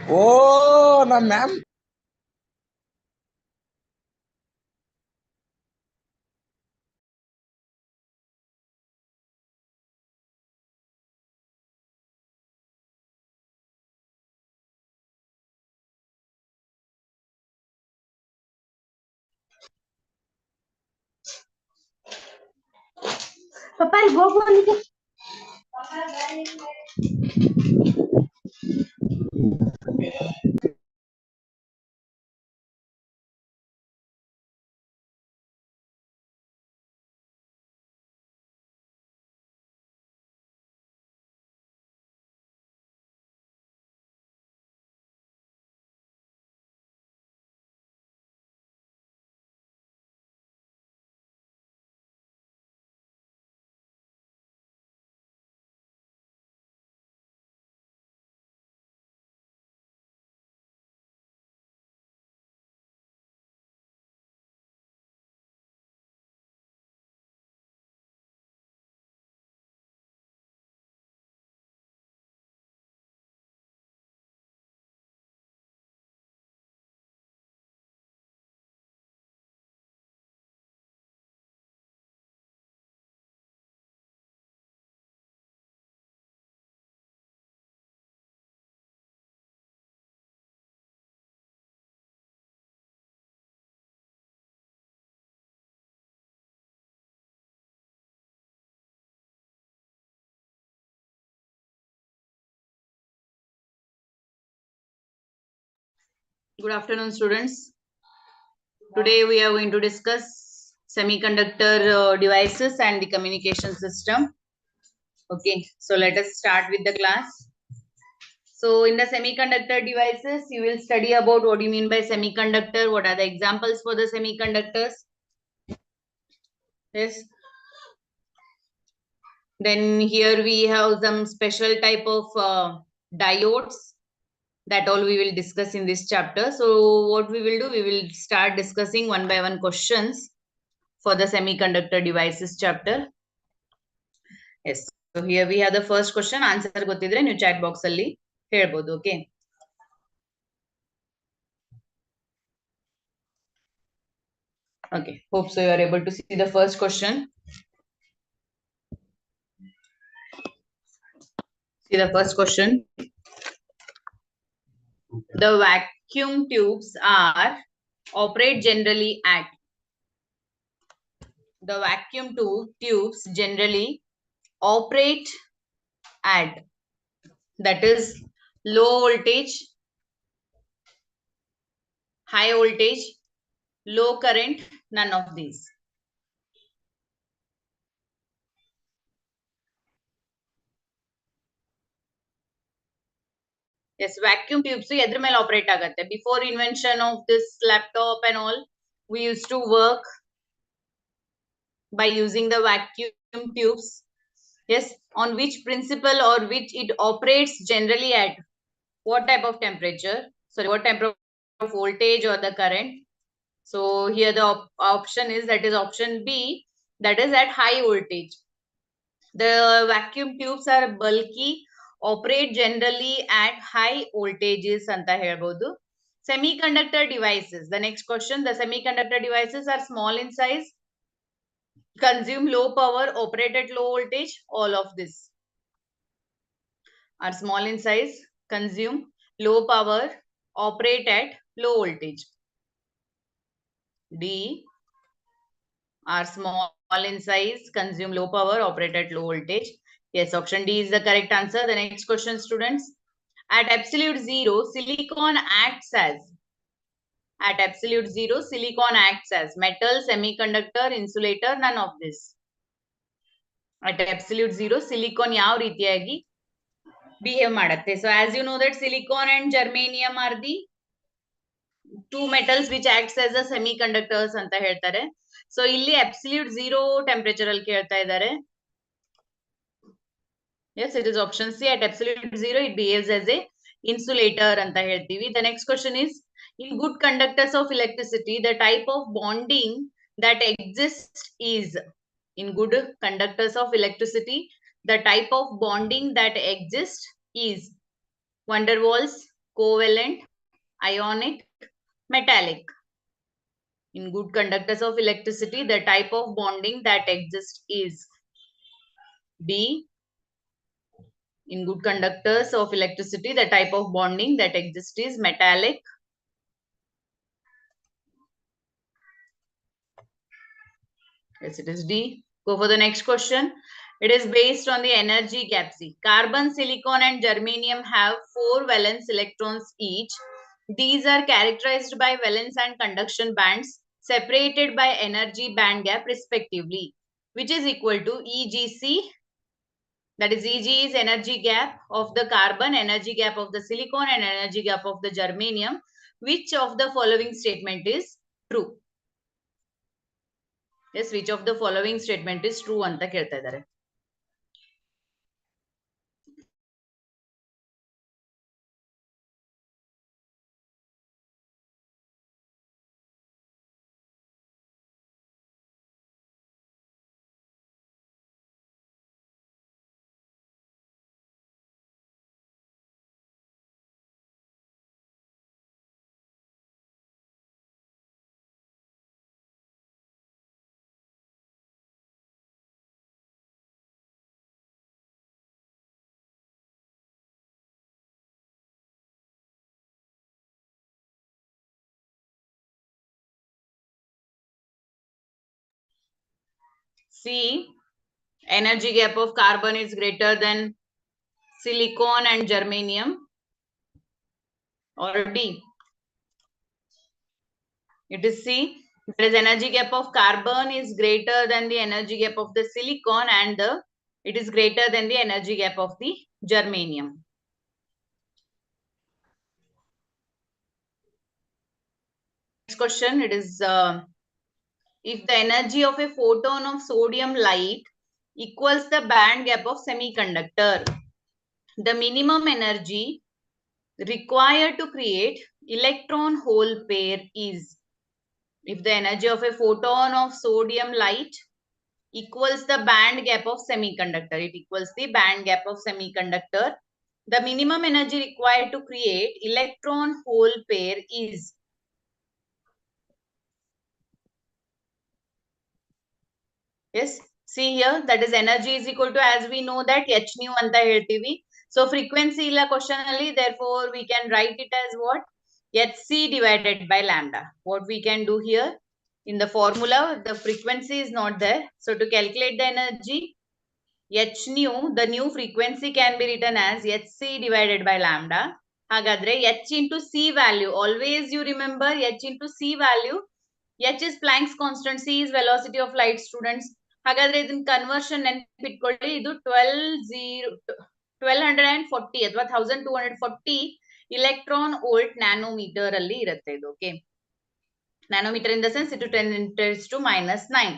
Oh, na ma'am. Papa, go go. Good afternoon, students. Today we are going to discuss semiconductor devices and the communication system. Okay, so let us start with the class. So in the semiconductor devices, you will study about what do you mean by semiconductor, what are the examples for the semiconductors. Yes. Then here we have some special type of diodes that all we will discuss in this chapter. So what we will do, we will start discussing one by one questions for the semiconductor devices chapter. Yes. So here we have the first question. Answer ಗೊತ್ತಿದ್ರೆ ನೀವು chat box ಅಲ್ಲಿ ಹೇಳ್ಬೋದು. Okay. Okay. Hope so you are able to see the first question. See the first question. The vacuum tubes are operate generally at. The vacuum tubes generally operate at. That is low voltage, high voltage, low current, none of these. Yes, vacuum tubes edr ಮೇಲೆ operate ಆಗುತ್ತೆ. Before invention of this laptop and all, we used to work by using the vacuum tubes. Yes, on which principle or which it operates generally at what type of temperature? Sorry, what type of voltage or the current? So here the option is, that is option B, that is at high voltage. The vacuum tubes are bulky, operate generally at high voltages anta helbodu. Semiconductor devices, the next question, the semiconductor devices are small in size, consume low power, operate at low voltage. All of this are small in size, consume low power, operate at low voltage. D are small in size, consume low power, operate at low voltage. Yes, option D is the correct answer. The next question, students. At absolute zero, silicon acts as. At absolute zero, silicon acts as metal, semiconductor, insulator, none of this. At absolute zero, silicon ಯಾವ ರೀತಿಯಾಗಿ behave ಮಾಡುತ್ತೆ? So as you know that silicon and germanium are the two metals which acts as a semiconductors ಅಂತ ಹೇಳ್ತಾರೆ. So ಇಲ್ಲಿ absolute zero temperature ಅಲ್ಲಿ ಕೇಳ್ತಾ ಇದ್ದಾರೆ. Yes, it is option C. At absolute zero, it behaves as a insulator anta ಹೇಳ್ತೀವಿ. The next question is, in good conductors of electricity, the type of bonding that exists is. In good conductors of electricity, the type of bonding that exists is van der Waals, covalent, ionic, metallic. In good conductors of electricity, the type of bonding that exists is B. In good conductors of electricity, the type of bonding that exists is metallic. Yes, it is D. Go for the next question. It is based on the energy gap. See, carbon, silicon, and germanium have 4 valence electrons each. These are characterized by valence and conduction bands separated by energy band gap respectively, which is equal to EGC. That is, Eg is energy gap of the carbon, energy gap of the silicon, and energy gap of the germanium. Which of the following statement is true? Yes, which of the following statement is true ಅಂತ ಕೇಳ್ತಾ ಇದ್ದಾರೆ. C. Energy gap of carbon is greater than silicon and germanium. Or D. It is C. There is energy gap of carbon is greater than the energy gap of the silicon, and it is greater than the energy gap of the germanium. Next question. It is if the energy of a photon of sodium light equals the band gap of semiconductor, the minimum energy required to create electron hole pair is. If the energy of a photon of sodium light equals the band gap of semiconductor, it equals the band gap of semiconductor, the minimum energy required to create electron hole pair is. Yes, see here, that is energy is equal to, as we know that h nu anta heltivi. So frequency illa question alli, therefore we can write it as what? Hc divided by lambda. What we can do here, in the formula, the frequency is not there. So to calculate the energy, h nu, the new frequency can be written as hc divided by lambda. Hagadre h into c value, always you remember h into c value. H is Planck's constant, c is velocity of light, students. ಹಾಗಾದ್ರೆ ಇದನ್ನ conversion ನೆನಪಿಟ್ಕೊಳ್ಳಿ, ಇದು 1240 ಅಥವಾ 1240 electron volt nanometer ಅಲ್ಲಿ ಇರುತ್ತೆ ಇದು. Okay, nanometer in the sense it to 10 to minus 9.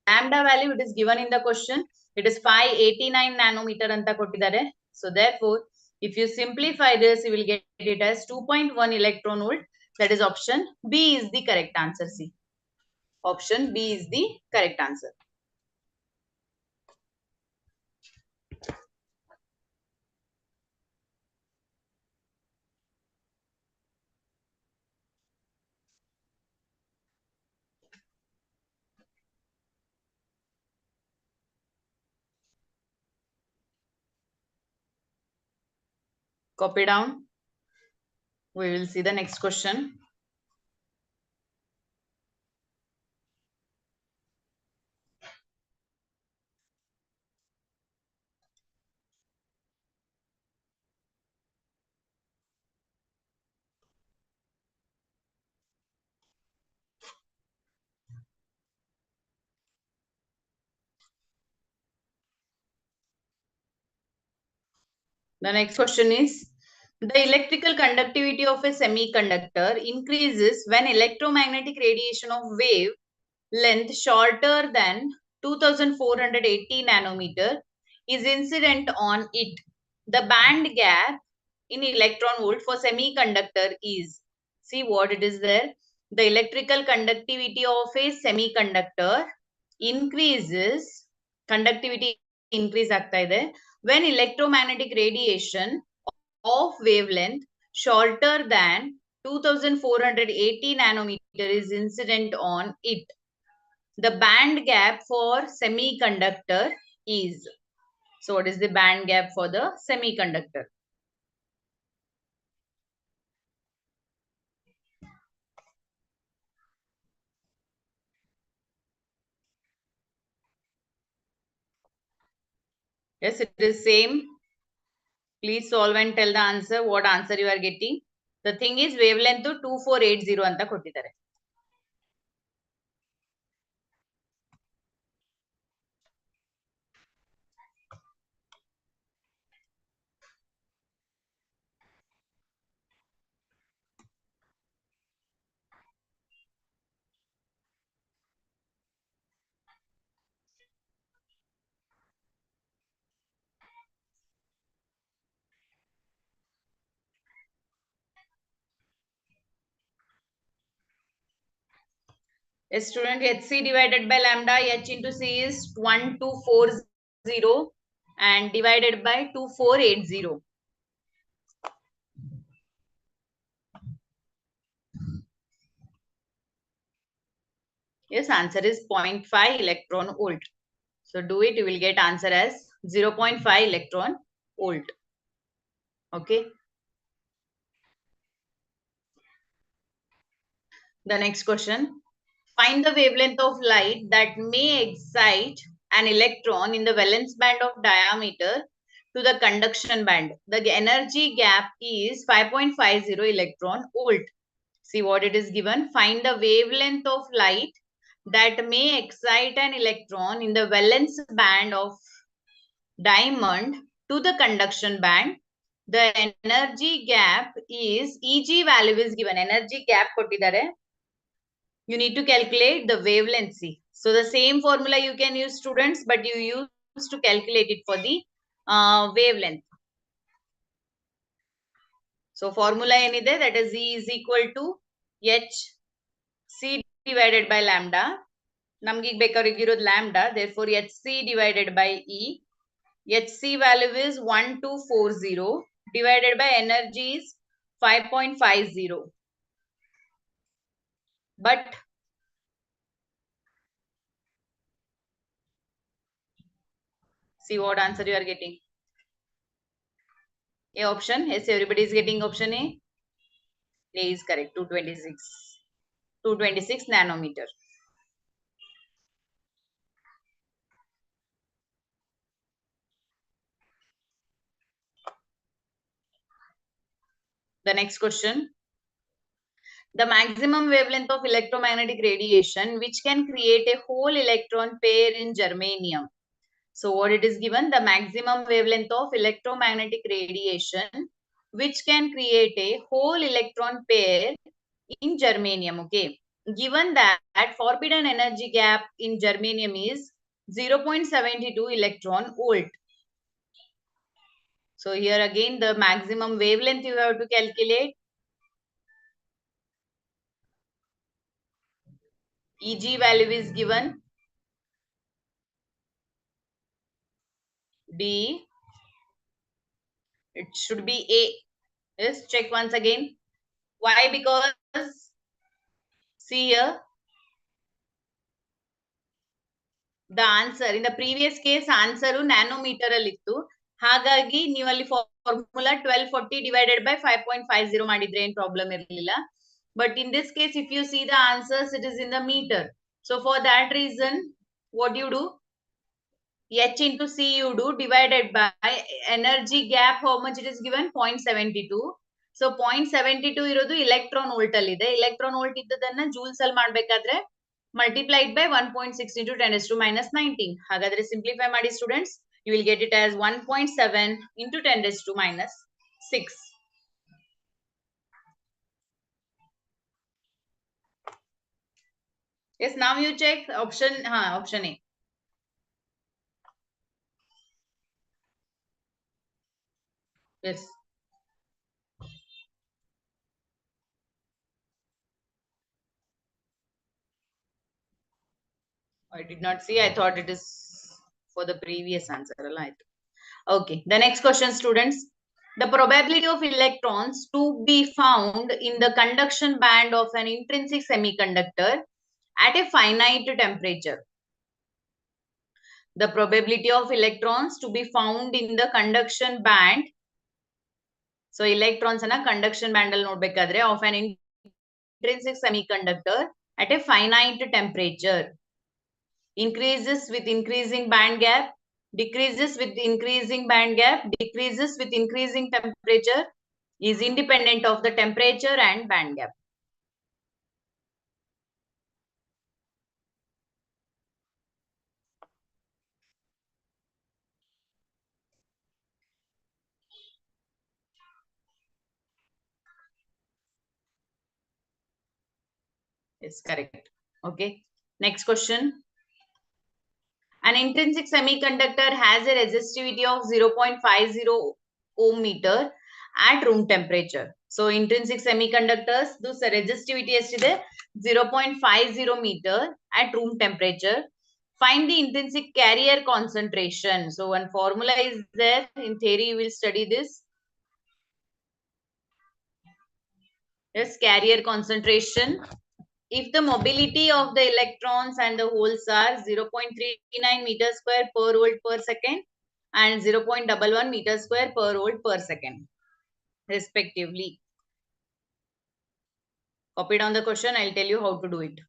Lambda value it is given in the question, it is 589 nanometer ಅಂತ ಕೊಟ್ಟಿದ್ದಾರೆ. So therefore if you simplify this, you will get it as 2.1 electron volt. That is option B is the correct answer. C. Option B is the correct answer. Copy down. We will see the next question. The next question is, the electrical conductivity of a semiconductor increases when electromagnetic radiation of wave length shorter than 2480 nanometer is incident on it. The band gap in electron volt for semiconductor is. See what it is there. The electrical conductivity of a semiconductor increases, conductivity increase ಆಗ್ತಾ ಇದೆ when electromagnetic radiation of wavelength shorter than 2480 nanometer is incident on it. The band gap for semiconductor is. So what is the band gap for the semiconductor? Yes, it is same. Please solve and tell the answer. What answer you are getting? The thing is wavelength 2480 ಅಂತ ಕೊಟ್ಟಿದ್ದಾರೆ. A student HC divided by lambda H into C is 1240 and divided by 2480. Yes, answer is 0.5 electron volt. So do it, you will get answer as 0.5 electron volt. Okay. The next question. Find the wavelength of light that may excite an electron in the valence band of diameter to the conduction band. The energy gap is 5.50 electron volt. See what it is given. Find the wavelength of light that may excite an electron in the valence band of diamond to the conduction band. The energy gap is EG value is given. Energy gap kottidare. You need to calculate the wavelength. So the same formula you can use, students, but you use to calculate it for the wavelength. So formula enide, that is E is equal to H C divided by lambda. Namge ಬೇಕಾಗಿರೋದು lambda, therefore HC divided by E. HC value is 1240 divided by energy is 5.50. But see what answer you are getting. A option. Yes, everybody is getting option A. A is correct. 226. 226 nanometer. The next question. The maximum wavelength of electromagnetic radiation which can create a whole electron pair in germanium. So what it is given, the maximum wavelength of electromagnetic radiation which can create a whole electron pair in germanium. Okay. Given that forbidden energy gap in germanium is 0.72 electron volt. So here again the maximum wavelength you have to calculate. EG value is given. D. It should be A. Yes, check once again. Why? Because see here, the answer in the previous case answer nanometer alittu. ಹಾಗಾಗಿ ನೀವು ಅಲ್ಲಿ formula 1240 divided by 5.50 ಮಾಡಿದ್ರೆ ಏನು problem ಇರಲಿಲ್ಲ. But in this case, if you see the answers, it is in the meter. So for that reason, what you do? H into C you do divided by energy gap. How much it is given? 0.72. So 0.72 ಇರೋದು electron volt ಅಲ್ಲಿ ಇದೆ. Electron volt ಇದ್ದದನ್ನ joules ಅಲ್ಲಿ ಮಾಡಬೇಕಾದ್ರೆ multiplied by 1.6 into 10 raised to minus 19. ಹಾಗಾದ್ರೆ simplify ಮಾಡಿ students. You will get it as 1.7 into 10 raised to minus 6. Yes, now you check option, option A. Yes. I did not see. I thought it is for the previous answer. Okay. The next question, students. The probability of electrons to be found in the conduction band of an intrinsic semiconductor at a finite temperature. The probability of electrons to be found in the conduction band. So electrons in a conduction band of an intrinsic semiconductor at a finite temperature increases with increasing band gap, decreases with increasing band gap, decreases with increasing temperature, is independent of the temperature and band gap. Yes, correct. Okay. Next question. An intrinsic semiconductor has a resistivity of 0.50 ohm meter at room temperature. So intrinsic semiconductors, this resistivity is 0.50 meter at room temperature. Find the intrinsic carrier concentration. So one formula is there. In theory, you will study this. Yes, carrier concentration. If the mobility of the electrons and the holes are 0.39 meter square per volt per second and 0.11 meter square per volt per second, respectively. Copy down the question. I'll tell you how to do it.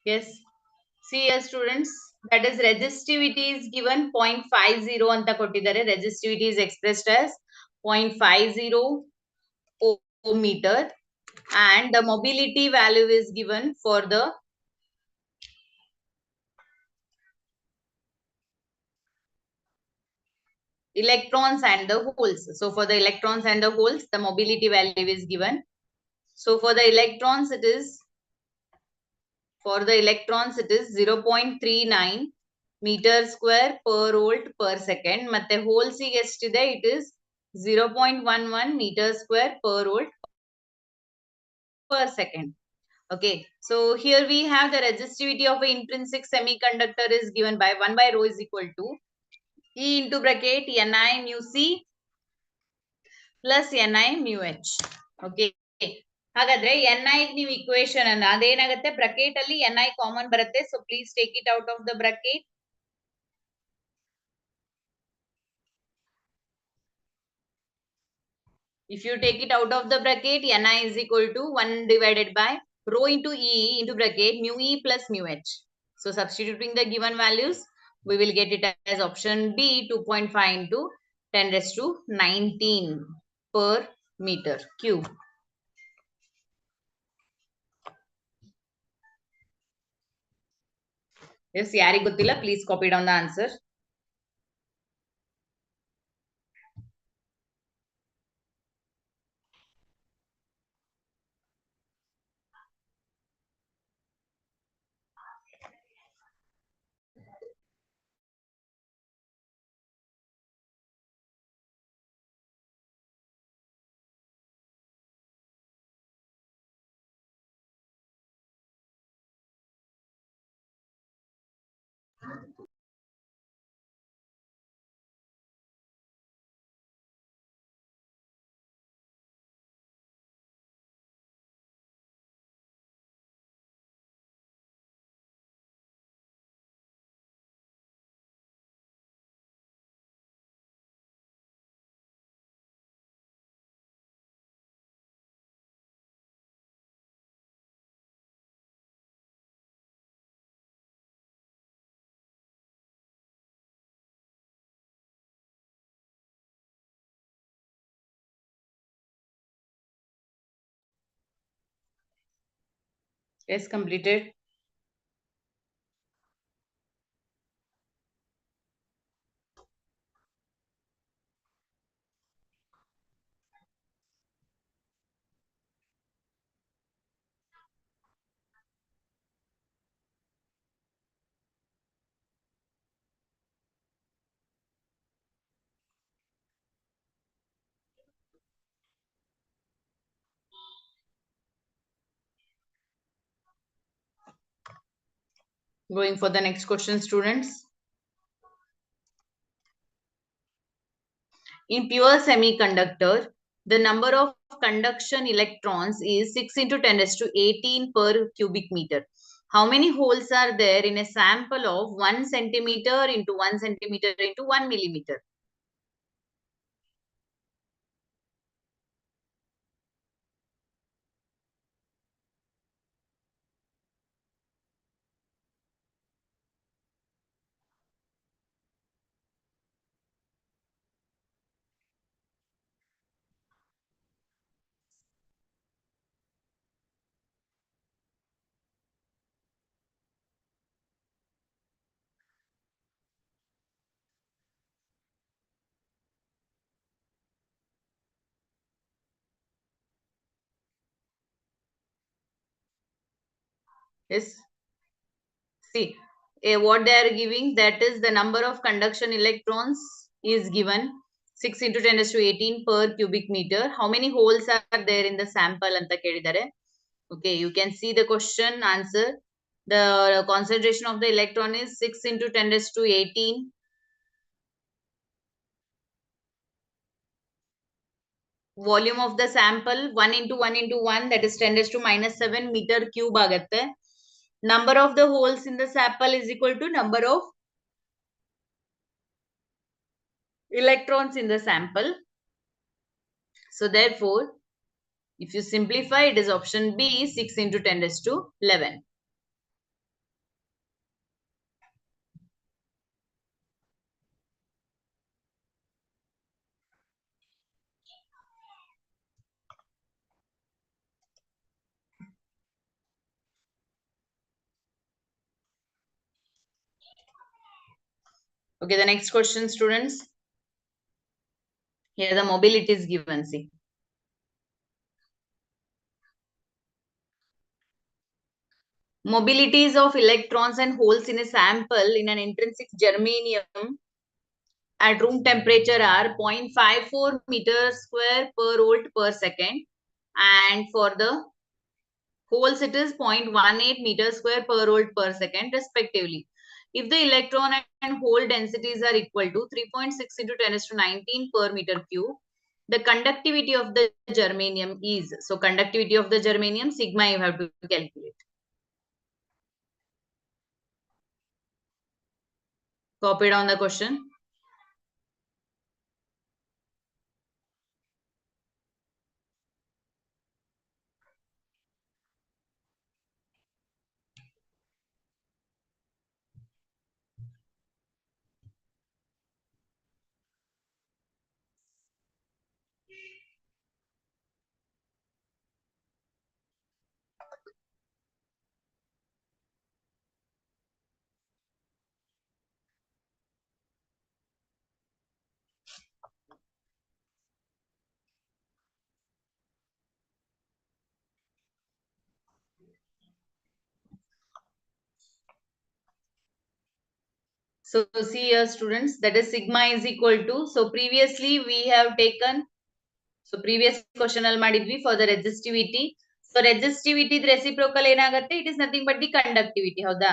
Yes. See here students, that is resistivity is given 0.50 anta kottidare. Resistivity is expressed as 0.50 ohm meter and the mobility value is given for the electrons and the holes. So for the electrons and the holes, the mobility value is given. So for the electrons, it is 0.39 meter square per volt per second. Matte holes ಗೆ ಎಷ್ಟಿದೆ? It is 0.11 meter square per volt per second. Okay, so here we have the resistivity of an intrinsic semiconductor is given by 1 by rho is equal to E into bracket Ni mu C plus Ni mu H. Okay. ಹಾಗಾದ್ರೆ Ni ನೀವು equation ಅನ್ನ ಅದೇನಾಗುತ್ತೆ bracket ಅಲ್ಲಿ Ni common ಬರುತ್ತೆ. So please take it out of the bracket. If you take it out of the bracket, Ni is equal to 1 divided by rho into E into bracket mu E plus mu H. So substituting the given values, we will get it as option B 2.5 into 10 raised to 19 per meter cube. Yes, ಯಾರಿಗೆ ಗೊತ್ತಿಲ್ಲ please copy down the answer. Yes, completed. Going for the next question, students. In pure semiconductor, the number of conduction electrons is 6 into 10 raised to 18 per cubic meter. How many holes are there in a sample of 1 centimeter into 1 centimeter into 1 millimeter? Yes. See, what they are giving, that is the number of conduction electrons is given 6 into 10 raised to 18 per cubic meter. How many holes are there in the sample anta kelidare? Okay, you can see the question answer. The concentration of the electron is 6 into 10 raised to 18. Volume of the sample 1 into 1 into 1, that is 10 raised to minus 7 meter cube ಆಗುತ್ತೆ. Number of the holes in the sample is equal to number of electrons in the sample. So therefore, if you simplify, it is option B, 6 into 10 raised to 11. Okay, the next question, students. Here the mobility is given. See. Mobilities of electrons and holes in a sample in an intrinsic germanium at room temperature are 0.54 meters square per volt per second, and for the holes it is 0.18 meters square per volt per second respectively. If the electron and hole densities are equal to 3.6 into 10 to 19 per meter cube, the conductivity of the germanium is, so conductivity of the germanium sigma you have to calculate. Copied on the question. So see here students, that is sigma is equal to, so previously we have taken, so previous question al ಮಾಡಿದ್ವಿ for the resistivity. So resistivity reciprocal ಏನಾಗುತ್ತೆ, it is nothing but the conductivity, ಹೌದಾ?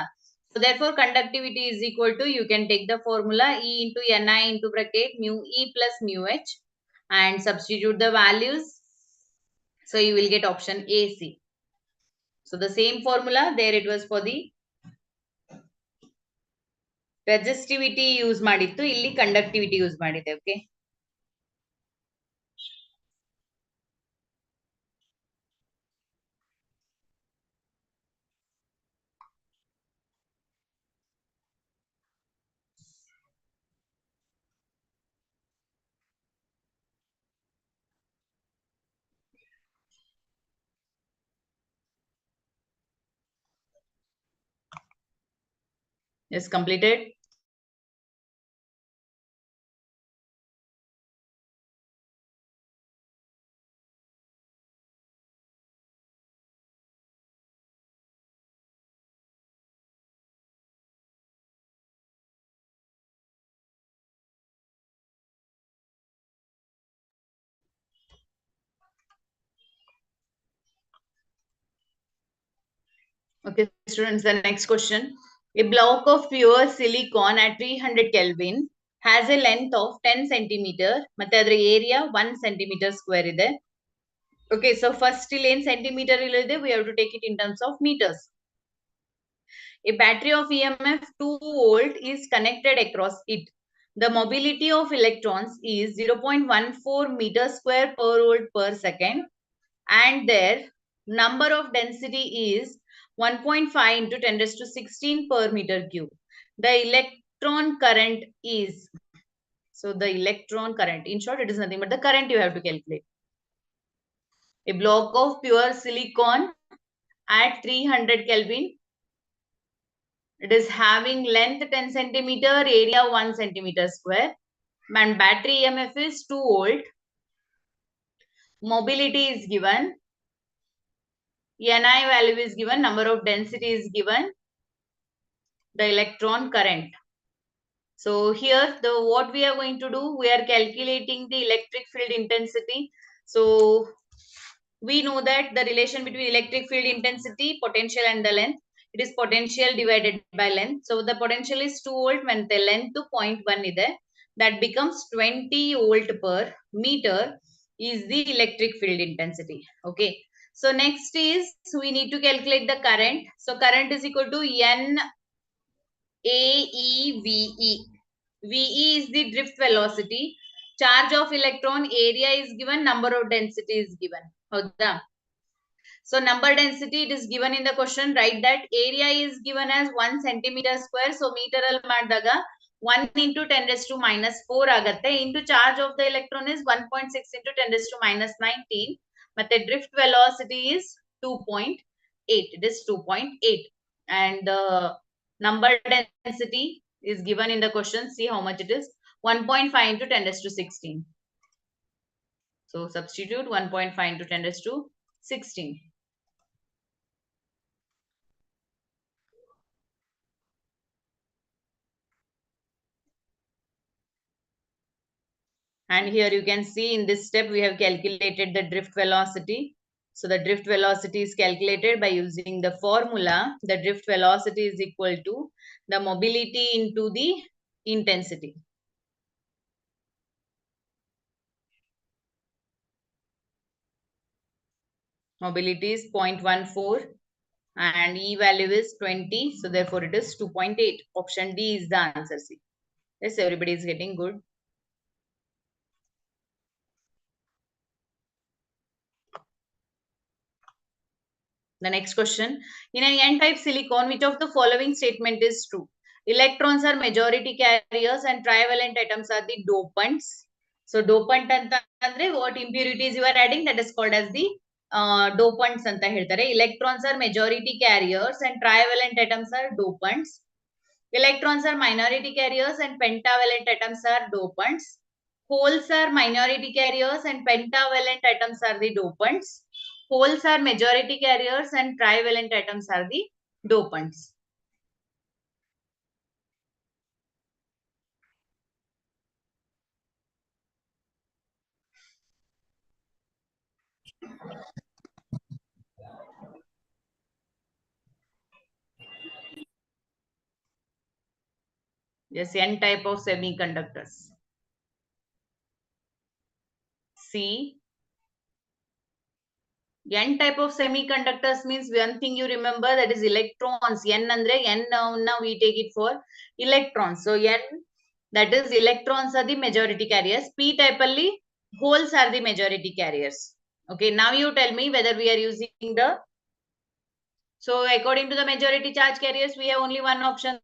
So therefore conductivity is equal to, you can take the formula E into Ni into bracket mu E plus mu H and substitute the values. So you will get option AC. So the same formula there, it was for the resistivity use ಮಾಡಿತ್ತು, ಇಲ್ಲಿ conductivity use ಮಾಡಿದೆ. Okay. Yes, completed. Okay, students, the next question. A block of pure silicon at 300 Kelvin has a length of 10 centimeter. ಮತ್ತೆ ಅದರ area 1 centimeter square ಇದೆ. Okay, so first ಇಲ್ಲಿ ಏನು centimeter ಇದೆ, we have to take it in terms of meters. A battery of EMF 2 volt is connected across it. The mobility of electrons is 0.14 meter square per volt per second, and their number of density is 1.5 into 10 raised to 16 per meter cube. The electron current is, so the electron current, in short, it is nothing but the current you have to calculate. A block of pure silicon at 300 Kelvin. It is having length 10 centimeter, area 1 centimeter square. And battery EMF is 2 volt. Mobility is given. Ni value is given. Number of density is given. The electron current. So here, what we are going to do, we are calculating the electric field intensity. So we know that the relation between electric field intensity, potential and the length, it is potential divided by length. So the potential is 2 volt when the length 0.1 is there. That becomes 20 volt per meter is the electric field intensity. Okay. So next is, we need to calculate the current. So current is equal to N AeVe. VE is the drift velocity. Charge of electron, area is given, number of density is given. So number density, it is given in the question. Write that. Area is given as 1 centimeter square. So meter al ಮಾಡಿದಾಗ 1 into 10 raised to minus 4 ಆಗುತ್ತೆ. Into charge of the electron is 1.6 into 10 raised to minus 19. But the drift velocity is 2.8. It is 2.8. And the number density is given in the question. See how much it is. 1.5 into 10 raised to 16. So substitute 1.5 into 10 raised to 16. And here you can see in this step, we have calculated the drift velocity. So the drift velocity is calculated by using the formula. The drift velocity is equal to the mobility into the intensity. Mobility is 0.14 and E value is 20. So therefore it is 2.8. Option D is the answer. See. Yes, everybody is getting good. The next question. In an N-type silicon, which of the following statement is true? Electrons are majority carriers and trivalent atoms are the dopants. So dopant anta andre what impurities you are adding, that is called as the dopants anta ಹೇಳ್ತಾರೆ. Electrons are majority carriers and trivalent atoms are dopants. Electrons are minority carriers and pentavalent atoms are dopants. Holes are minority carriers and pentavalent atoms are the dopants. Holes are majority carriers and trivalent atoms are the dopants. Yes, N type of semiconductors. C. N type of semiconductors means one thing you remember, that is electrons. N andre N now we take it for electrons. So N, that is electrons are the majority carriers. P type alli holes are the majority carriers. Okay, now you tell me whether we are using the, so according to the majority charge carriers, we have only one option,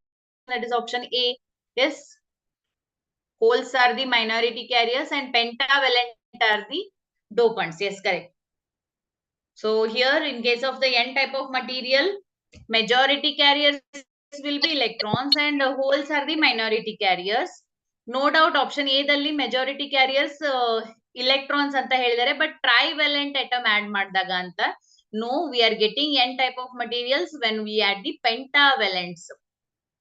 that is option A. Yes, holes are the minority carriers and pentavalent are the dopants. Yes, correct. So here in case of the N type of material, majority carriers will be electrons and holes are the minority carriers. No doubt option A ದಲ್ಲಿ majority carriers electrons ಅಂತ ಹೇಳಿದ್ದಾರೆ, but trivalent atom add ಮಾಡಿದಾಗ ಅಂತ. No, we are getting n type of materials when we add the pentavalents.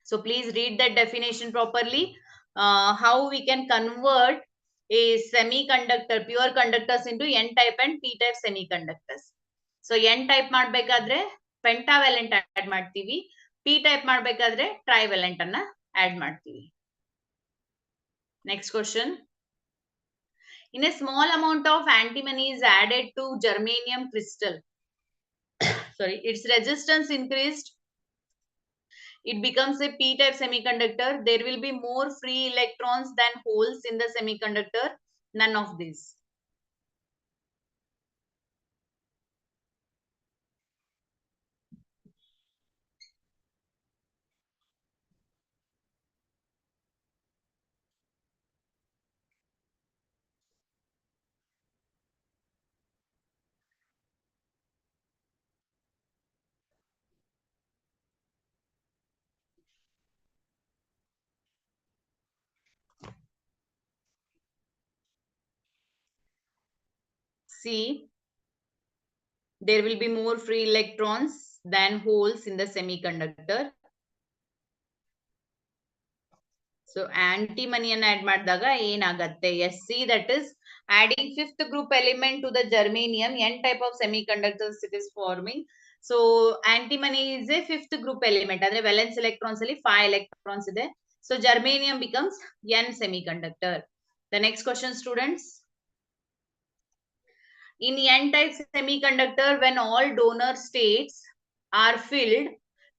So please read that definition properly. How we can convert a semiconductor, pure conductors into n type and p type semiconductors. So n type ಮಾಡಬೇಕಾದ್ರೆ pentavalent add ಮಾಡ್ತೀವಿ, p type ಮಾಡಬೇಕಾದ್ರೆ trivalent ಅನ್ನ add ಮಾಡ್ತೀವಿ. Next question. In a small amount of antimony is added to germanium crystal. Sorry, its resistance increased. It becomes a p-type semiconductor. There will be more free electrons than holes in the semiconductor. None of these. See, there will be more free electrons than holes in the semiconductor. So antimony ಅನ್ನು add ಮಾಡಿದಾಗ ಏನಾಗುತ್ತೆ? Yes, see, that is adding fifth group element to the germanium, n type of semiconductors it is forming. So antimony is a fifth group element. ಅಂದ್ರೆ valence electrons ಅಲ್ಲಿ 5 electrons ಇದೆ. So germanium becomes n semiconductor. The next question, students. In n-type semiconductor, when all donor states are filled,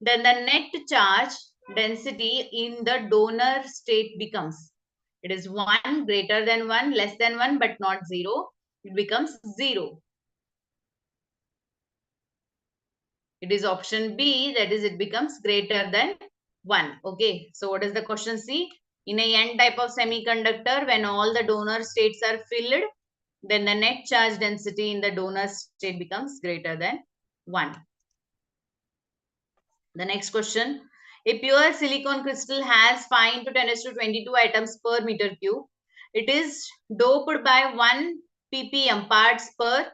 then the net charge density in the donor state becomes, it is 1, greater than 1, less than 1, but not 0. It becomes 0. It is option B, that is it becomes greater than 1. Okay, so what is the question? See, in a n-type of semiconductor, when all the donor states are filled, then the net charge density in the donor state becomes greater than 1. The next question. A pure silicon crystal has 5 into 10 raised to 22 atoms per meter cube. It is doped by 1 ppm parts per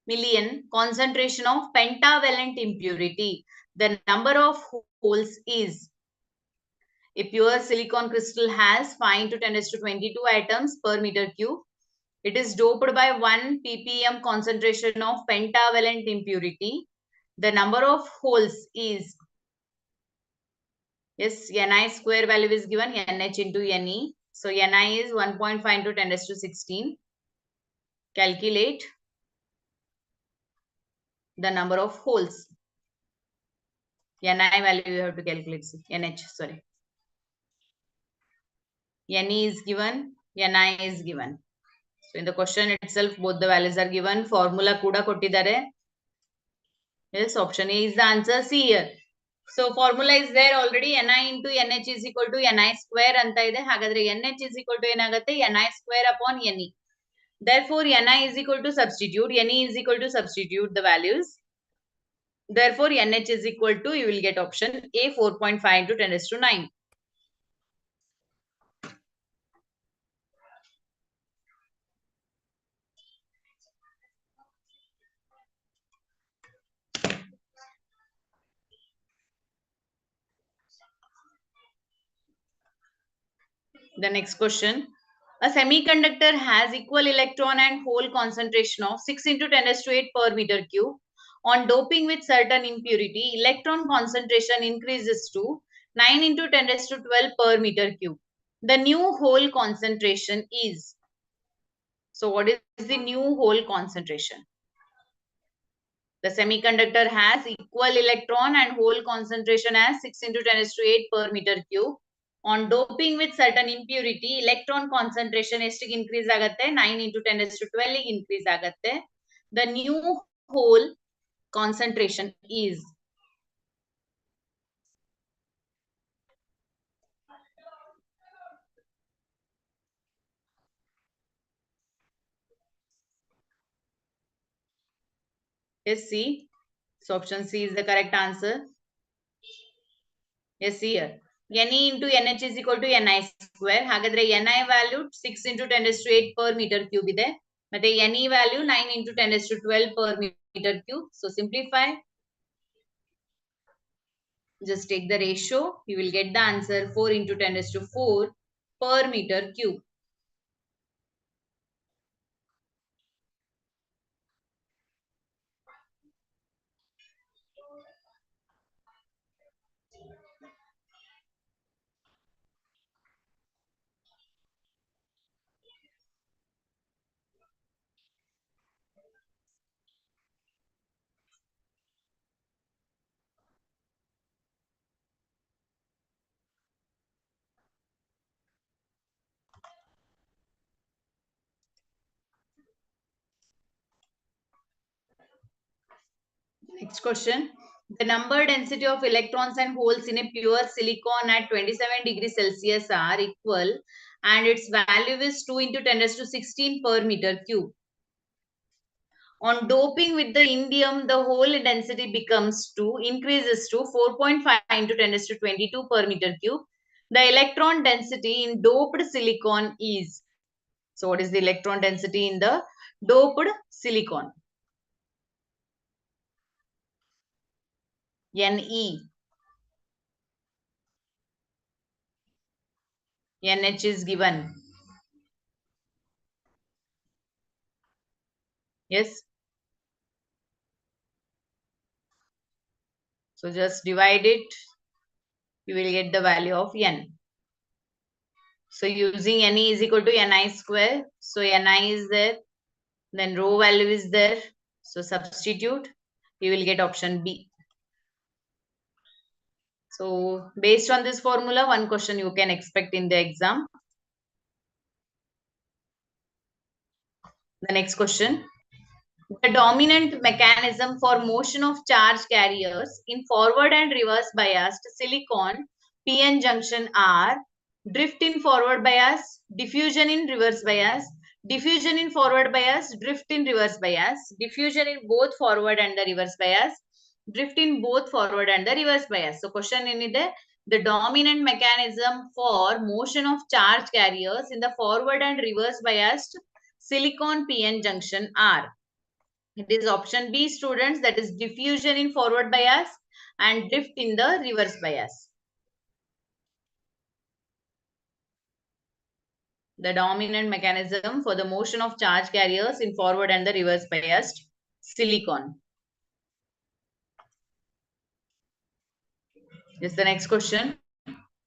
million concentration of pentavalent impurity. The number of holes is, a pure silicon crystal has 5 into 10 raised to 22 atoms per meter cube. It is doped by 1 ppm concentration of pentavalent impurity. The number of holes is, yes, Ni square value is given, Nh into Ne. So Ni is 1.5 into 10 raised to 16. Calculate the number of holes. Ni value you have to calculate. Nh, sorry. Ne is given, Ni is given. So in the question itself, both the values are given. Formula kuda kottidare. Yes, option A is the answer. See here. So formula is there already. Ni into Nh is equal to Ni square anta ide. Hagadre Nh is equal to enagutte Ni square upon Ne. Therefore, Ni is equal to substitute. Ne is equal to substitute the values. Therefore, Nh is equal to, you will get option A, 4.5 into 10 raised to 9. The next question. A semiconductor has equal electron and hole concentration of 6 into 10 raised to 8 per meter cube. On doping with certain impurity, electron concentration increases to 9 into 10 raised to 12 per meter cube. The new hole concentration is, so what is the new hole concentration? The semiconductor has equal electron and hole concentration as 6 into 10 raised to 8 per meter cube. On doping with certain impurity, electron concentration ಎಷ್ಟಿಗೆ increase ಆಗುತ್ತೆ? 9 into 10 raised to 12 increase ಆಗುತ್ತೆ. The new hole concentration is, yes, C. So option C is the correct answer. Yes, here. Ne into nh is equal to ni square. ಹಾಗಾದ್ರೆ ni value 6 into 10 raised to 8 per meter cube ಇದೆ. ಮತ್ತೆ ne value 9 into 10 raised to 12 per meter cube. So simplify. Just take the ratio. You will get the answer 4 into 10 raised to 4 per meter cube. Next question. The number density of electrons and holes in a pure silicon at 27 degrees Celsius are equal and its value is 2 into 10 raised to 16 per meter cube. On doping with the indium, the hole density increases to 4.5 into 10 raised to 22 per meter cube. The electron density in doped silicon is. So what is the electron density in the doped silicon? Ne. NH is given. Yes. So just divide it. You will get the value of n. So using Ne is equal to Ni square. So Ni is there. Then rho value is there. So substitute. You will get option B. So based on this formula, one question you can expect in the exam. The next question. The dominant mechanism for motion of charge carriers in forward and reverse biased silicon PN junction are drift in forward bias, diffusion in reverse bias, diffusion in forward bias, drift in reverse bias, diffusion in both forward and the reverse bias, drift in both forward and the reverse bias. So question inide, the dominant mechanism for motion of charge carriers in the forward and reverse biased silicon PN junction are. It is option B, students, that is diffusion in forward bias and drift in the reverse bias. The dominant mechanism for the motion of charge carriers in forward and the reverse biased silicon. This is the next question.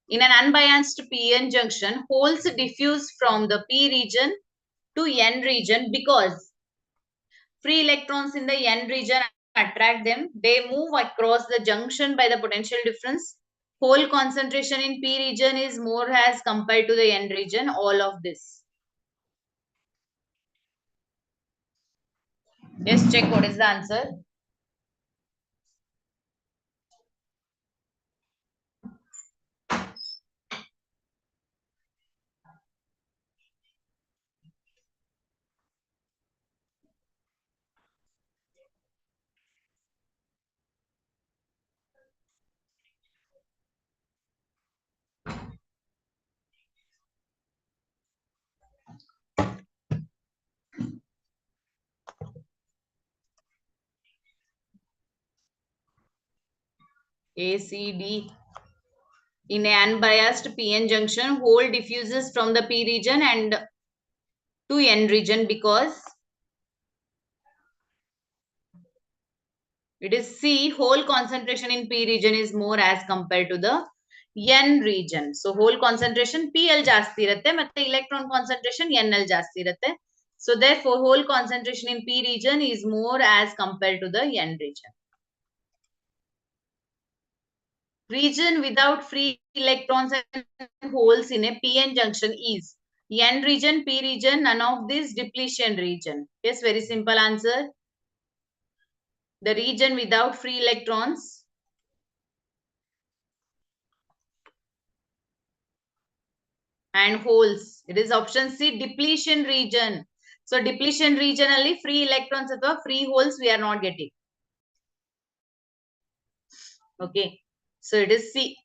In an unbiased PN junction, holes diffuse from the P region to N region because free electrons in the N region attract them. They move across the junction by the potential difference. Hole concentration in P region is more as compared to the N region. All of this. Just check what is the answer. A, C, D. In an unbiased PN junction, hole diffuses from the P region and to N region because it is C, hole concentration in P region is more as compared to the N region. So hole concentration PL ಜಾಸ್ತಿ ಇರುತ್ತೆ ಮತ್ತೆ electron concentration NL ಜಾಸ್ತಿ ಇರುತ್ತೆ. So therefore hole concentration in P region is more as compared to the N region. Region without free electrons and holes in a PN junction is N region, P region, none of this, depletion region. Yes, very simple answer. The region without free electrons and holes. It is option C, depletion region. So depletion region only free electrons or free holes we are not getting. Okay. So it is C.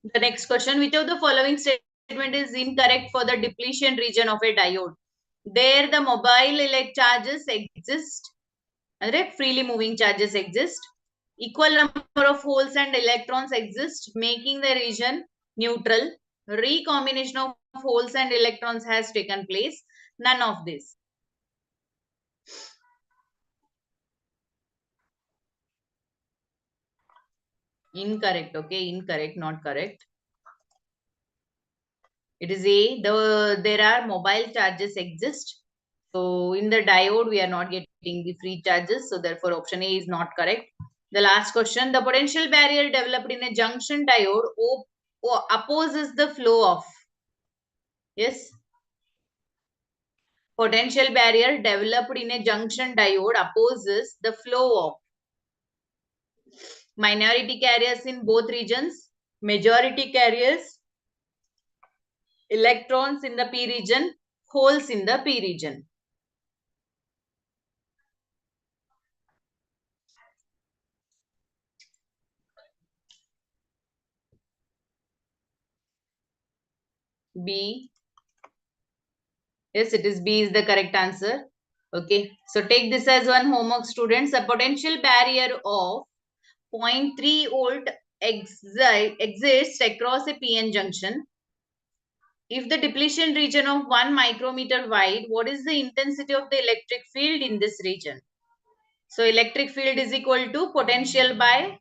The next question, which of the following statement is incorrect for the depletion region of a diode? There the mobile electric charges exist, freely moving charges exist. Equal number of holes and electrons exist, making the region neutral. Recombination of holes and electrons has taken place. None of this. Incorrect. Okay, incorrect, not correct. It is A. There are mobile charges exist. So in the diode, we are not getting the free charges. So therefore, option A is not correct. The last question, the potential barrier developed in a junction diode opposes the flow of. Yes. Potential barrier developed in a junction diode opposes the flow of minority carriers in both regions, majority carriers, electrons in the P region, holes in the P region. B. Yes, it is B is the correct answer. Okay, so take this as one homework, students. A potential barrier of 0.3 volt exists across a PN junction. If the depletion region of 1 micrometer wide, what is the intensity of the electric field in this region? So electric field is equal to potential by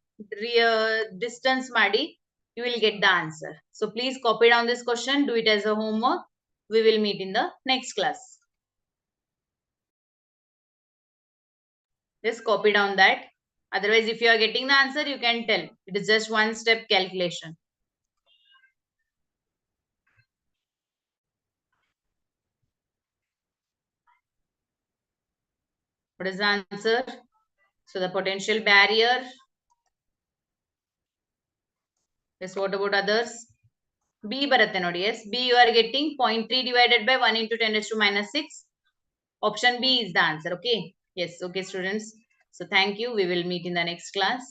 distance madi. You will get the answer. So please copy down this question. Do it as a homework. We will meet in the next class. Just copy down that. Otherwise, if you are getting the answer, you can tell. It is just one step calculation. What is the answer? So the potential barrier. Yes, what about others? B Bharat Nodi. Yes, B you are getting 0.3 divided by 1 into 10 raised to minus 6. Option B is the answer. Okay. Yes. Okay, students. So thank you. We will meet in the next class.